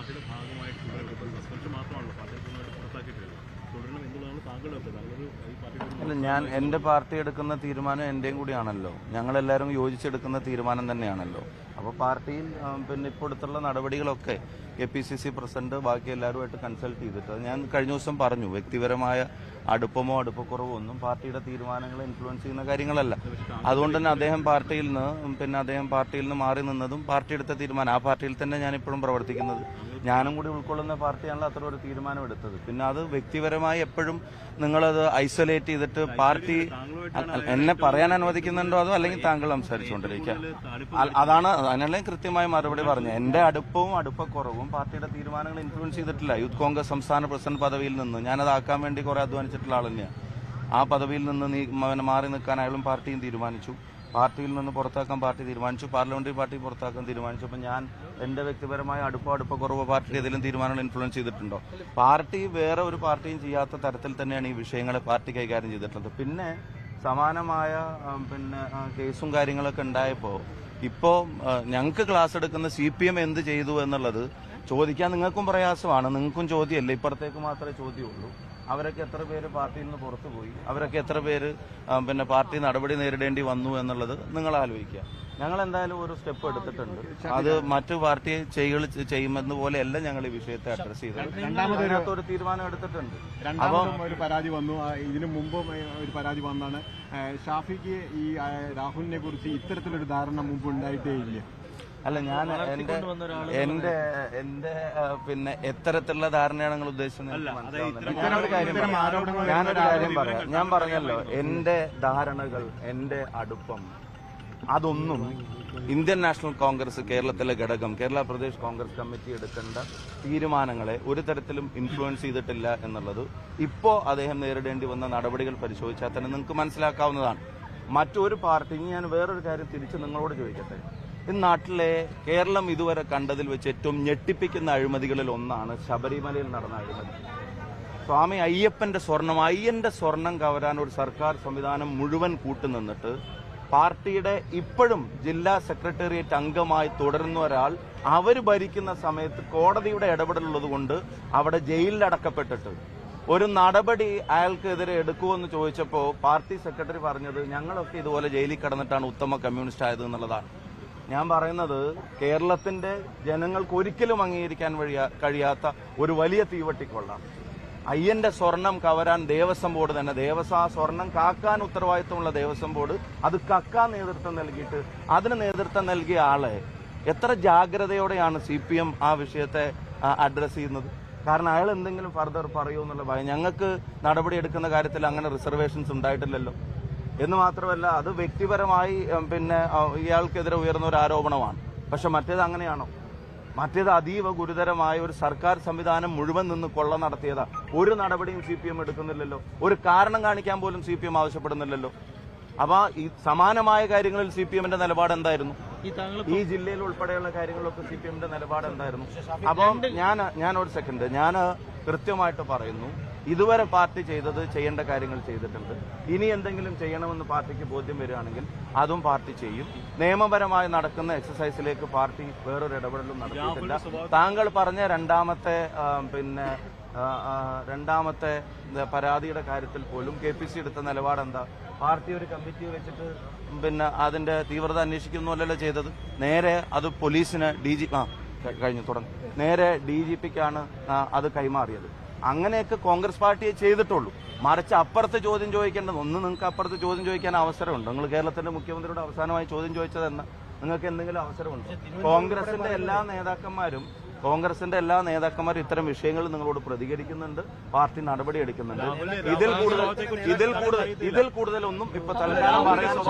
പാർട്ടിയുടെ ഭാഗമായിട്ട് സസ്പെൻഷൻ മാത്രമാണല്ലോ പാർട്ടിയെ പൂർണ്ണമായിട്ട് പുറത്താക്കിയിട്ടില്ല. തുടരണം എന്നുള്ളതാണ് താങ്കളുടെ അഭിപ്രായം. ഈ പാർട്ടിയുടെ അല്ല, ഞാൻ എൻ്റെ പാർട്ടി എടുക്കുന്ന തീരുമാനം എൻ്റെയും കൂടിയാണല്ലോ. ഞങ്ങളെല്ലാവരും യോജിച്ചെടുക്കുന്ന തീരുമാനം തന്നെയാണല്ലോ. അപ്പോൾ പാർട്ടിയിൽ പിന്നെ ഇപ്പോൾ എടുത്തുള്ള നടപടികളൊക്കെ KPCC പ്രസിഡന്റ് ബാക്കി എല്ലാവരുമായിട്ട് കൺസൾട്ട് ചെയ്തിട്ട് ഞാൻ കഴിഞ്ഞ ദിവസം പറഞ്ഞു, വ്യക്തിപരമായ അടുപ്പമോ അടുപ്പക്കുറവോ ഒന്നും പാർട്ടിയുടെ തീരുമാനങ്ങളെ ഇൻഫ്ലുവൻസ് ചെയ്യുന്ന കാര്യങ്ങളല്ല. അതുകൊണ്ട് തന്നെ അദ്ദേഹം പാർട്ടിയിൽ നിന്ന് മാറി നിന്നതും പാർട്ടി എടുത്ത തീരുമാനം. ആ പാർട്ടിയിൽ തന്നെ ഞാനിപ്പോഴും പ്രവർത്തിക്കുന്നത്. ഞാനും കൂടി ഉൾക്കൊള്ളുന്ന പാർട്ടിയാണല്ലോ അത്ര ഒരു തീരുമാനം എടുത്തത്. പിന്നെ അത് വ്യക്തിപരമായി എപ്പോഴും നിങ്ങളത് ഐസൊലേറ്റ് ചെയ്തിട്ട് പാർട്ടി എന്നെ പറയാൻ അനുവദിക്കുന്നുണ്ടോ അതോ അല്ലെങ്കിൽ താങ്കൾ സംസാരിച്ചുകൊണ്ടിരിക്കുക? അതാണ് അതിനല്ലേ കൃത്യമായി മറുപടി പറഞ്ഞു. എന്റെ അടുപ്പവും അടുപ്പക്കുറവും പാർട്ടിയുടെ തീരുമാനങ്ങൾ ഇൻഫ്ലുവൻസ് ചെയ്തിട്ടില്ല. യൂത്ത് കോൺഗ്രസ് സംസ്ഥാന പ്രസിഡന്റ് പദവിയിൽ നിന്ന് ഞാനതാക്കാൻ വേണ്ടി കുറെ അധ്വാനിച്ചിട്ടുള്ള ആൾ തന്നെയാണ്. ആ പദവിയിൽ നിന്ന് മാറി നിൽക്കാൻ അയാളും പാർട്ടിയും തീരുമാനിച്ചു. പാർട്ടിയിൽ നിന്ന് പുറത്താക്കാൻ പാർട്ടി തീരുമാനിച്ചു. പാർലമെന്ററി പാർട്ടി പുറത്താക്കാൻ തീരുമാനിച്ചു. അപ്പം ഞാൻ എന്റെ വ്യക്തിപരമായ അടുപ്പക്കുറവ് പാർട്ടിയുടെ ഏതെങ്കിലും തീരുമാനങ്ങൾ ഇൻഫ്ലുവൻസ് ചെയ്തിട്ടുണ്ടോ? പാർട്ടി വേറെ ഒരു പാർട്ടിയും ചെയ്യാത്ത തരത്തിൽ തന്നെയാണ് ഈ വിഷയങ്ങളെ പാർട്ടി കൈകാര്യം ചെയ്തിട്ടുള്ളത്. പിന്നെ സമാനമായ കേസും കാര്യങ്ങളൊക്കെ ഉണ്ടായപ്പോൾ ഇപ്പോൾ ഞങ്ങൾക്ക് ക്ലാസ് എടുക്കുന്ന CPM എന്ത് ചെയ്തു എന്നുള്ളത് ചോദിക്കാൻ നിങ്ങൾക്കും പ്രയാസമാണ്. നിങ്ങൾക്കും ചോദ്യമല്ലേ, ഇപ്പുറത്തേക്ക് മാത്രമേ ചോദ്യമുള്ളൂ. അവരൊക്കെ എത്ര പേര് പാർട്ടിയിൽ നിന്ന് പുറത്തു പോയി, അവരൊക്കെ എത്ര പേര് പാർട്ടി നടപടി നേരിടേണ്ടി വന്നു എന്നുള്ളത് നിങ്ങൾ ആലോചിക്കുക. ഞങ്ങൾ എന്തായാലും ഒരു സ്റ്റെപ്പ് എടുത്തിട്ടുണ്ട്. അത് മറ്റു പാർട്ടി ചെയ്യുമെന്ന് പോലെയല്ല ഞങ്ങൾ ഈ വിഷയത്തെ അഡ്രസ് ചെയ്തത്. രണ്ടാമതൊരു തീരുമാനം എടുത്തിട്ടുണ്ട്. അപ്പം ഒരു പരാതി വന്നു, ഇതിനു മുമ്പും ഒരു പരാതി വന്നാണ്. ഷാഫിക്ക് ഈ രാഹുലിനെ കുറിച്ച് ഇത്തരത്തിലൊരു ധാരണ മുമ്പ് ഉണ്ടായിട്ടേ ഇല്ല. അല്ല, ഞാൻ എന്റെ എത്തരത്തിലുള്ള ധാരണയാണ് നിങ്ങൾ ഉദ്ദേശിച്ചത്? ഞാനൊരു കാര്യം പറയാം. ഞാൻ പറഞ്ഞല്ലോ, എന്റെ ധാരണകൾ, എന്റെ അടുപ്പം, അതൊന്നും ഇന്ത്യൻ നാഷണൽ കോൺഗ്രസ് കേരളത്തിലെ ഘടകം കേരള പ്രദേശ് കോൺഗ്രസ് കമ്മിറ്റി എടുക്കേണ്ട തീരുമാനങ്ങളെ ഒരു തരത്തിലും ഇൻഫ്ലുവൻസ് ചെയ്തിട്ടില്ല എന്നുള്ളത് ഇപ്പോൾ അദ്ദേഹം നേരിടേണ്ടി വന്ന നടപടികൾ പരിശോധിച്ചാൽ തന്നെ നിങ്ങൾക്ക് മനസ്സിലാക്കാവുന്നതാണ്. മറ്റൊരു പാർട്ടി, ഞാൻ വേറൊരു കാര്യം തിരിച്ച് നിങ്ങളോട് ചോദിക്കട്ടെ. ഈ നാട്ടിലെ കേരളം ഇതുവരെ കണ്ടതിൽ വെച്ച് ഏറ്റവും ഞെട്ടിപ്പിക്കുന്ന അഴിമതികളിൽ ഒന്നാണ് ശബരിമലയിൽ നടന്ന അഴിമതി. സ്വാമി അയ്യപ്പന്റെ സ്വർണം കവരാൻ ഒരു സർക്കാർ സംവിധാനം മുഴുവൻ കൂട്ടുനിന്നിട്ട് പാർട്ടിയുടെ ഇപ്പോഴും ജില്ലാ സെക്രട്ടേറിയറ്റ് അംഗമായി തുടരുന്ന ഒരാൾ അവർ ഭരിക്കുന്ന സമയത്ത് കോടതിയുടെ ഇടപെടലുള്ളത് കൊണ്ട് അവിടെ ജയിലിൽ അടക്കപ്പെട്ടിട്ട് ഒരു നടപടി അയാൾക്കെതിരെ എടുക്കുമെന്ന് ചോദിച്ചപ്പോൾ പാർട്ടി സെക്രട്ടറി പറഞ്ഞത് ഞങ്ങളൊക്കെ ഇതുപോലെ ജയിലിൽ കിടന്നിട്ടാണ് ഉത്തമ കമ്മ്യൂണിസ്റ്റ് ആയത് എന്നുള്ളതാണ്. ഞാൻ പറയുന്നത് കേരളത്തിന്റെ ജനങ്ങൾക്ക് ഒരിക്കലും അംഗീകരിക്കാൻ കഴിയാത്ത ഒരു വലിയ തീവട്ടിക്കൊള്ളാം. അയ്യന്റെ സ്വർണം കവരാൻ ദേവസ്വം ബോർഡ് തന്നെ, ആ സ്വർണം കാക്കാൻ ഉത്തരവാദിത്വമുള്ള ദേവസ്വം ബോർഡ് അത് കക്കാൻ നേതൃത്വം നൽകിയിട്ട് അതിന് നേതൃത്വം നൽകിയ ആളെ എത്ര ജാഗ്രതയോടെയാണ് CPM ആ വിഷയത്തെ അഡ്രസ് ചെയ്യുന്നത്? കാരണം അയാൾ എന്തെങ്കിലും ഫർദർ പറയുമോ എന്നുള്ള ഭയം. ഞങ്ങൾക്ക് നടപടിയെടുക്കുന്ന കാര്യത്തിൽ അങ്ങനെ റിസർവേഷൻസ് ഉണ്ടായിട്ടില്ലല്ലോ. എന്ന് മാത്രമല്ല, അത് വ്യക്തിപരമായി ഇയാൾക്കെതിരെ ഉയർന്ന ഒരു ആരോപണമാണ്. പക്ഷെ മറ്റേത് അങ്ങനെയാണോ? മറ്റേത് അതീവ ഗുരുതരമായ ഒരു സർക്കാർ സംവിധാനം മുഴുവൻ നിന്ന് കൊള്ള നടത്തിയതാ. ഒരു നടപടിയും CPM എടുക്കുന്നില്ലല്ലോ. ഒരു കാരണം കാണിക്കാൻ പോലും CPM ആവശ്യപ്പെടുന്നില്ലല്ലോ. അപ്പൊ ഈ സമാനമായ കാര്യങ്ങളിൽ CPMന്റെ നിലപാട് എന്തായിരുന്നു? ഈ ജില്ലയിൽ ഉൾപ്പെടെയുള്ള കാര്യങ്ങളിലൊക്കെ CPMന്റെ നിലപാട് എന്തായിരുന്നു? അപ്പം ഞാൻ ഒരു സെക്കൻഡ്, ഞാൻ കൃത്യമായിട്ട് പറയുന്നു, ഇതുവരെ പാർട്ടി ചെയ്യേണ്ട കാര്യങ്ങൾ ചെയ്തിട്ടുണ്ട്. ഇനി എന്തെങ്കിലും ചെയ്യണമെന്ന് പാർട്ടിക്ക് ബോധ്യം വരികയാണെങ്കിൽ അതും പാർട്ടി ചെയ്യും. നിയമപരമായി നടക്കുന്ന എക്സസൈസിലേക്ക് പാർട്ടി വേറൊരു ഇടപെടലും നടത്തിയിട്ടില്ല. താങ്കൾ പറഞ്ഞ രണ്ടാമത്തെ പരാതിയുടെ കാര്യത്തിൽ പോലും KPC എടുത്ത നിലപാട് എന്താ? പാർട്ടി ഒരു കമ്മിറ്റി വെച്ചിട്ട് അതിന്റെ തീവ്രത അന്വേഷിക്കുന്നല്ലോ ചെയ്തത്. നേരെ അത് പോലീസിന് നേരെ DGPക്കാണ് അത് കൈമാറിയത്. അങ്ങനെയൊക്കെ കോൺഗ്രസ് പാർട്ടിയെ ചെയ്തിട്ടുള്ളൂ. മറിച്ച് അപ്പുറത്ത് ചോദ്യം ചോദിക്കേണ്ടത് നിങ്ങൾക്ക് അപ്പുറത്ത് ചോദ്യം ചോദിക്കാൻ അവസരമുണ്ട്. നിങ്ങൾ കേരളത്തിന്റെ മുഖ്യമന്ത്രിയോട് അവസാനമായി ചോദ്യം ചോദിച്ചതെന്ന് നിങ്ങൾക്ക് എന്തെങ്കിലും അവസരമുണ്ട്? കോൺഗ്രസിന്റെ എല്ലാ നേതാക്കന്മാരും ഇത്തരം വിഷയങ്ങളിൽ നിങ്ങളോട് പ്രതികരിക്കുന്നുണ്ട്, പാർട്ടി നടപടി എടുക്കുന്നുണ്ട്. ഇതിൽ കൂടുതലൊന്നും ഇപ്പൊ തൽക്കാലം പറയുന്ന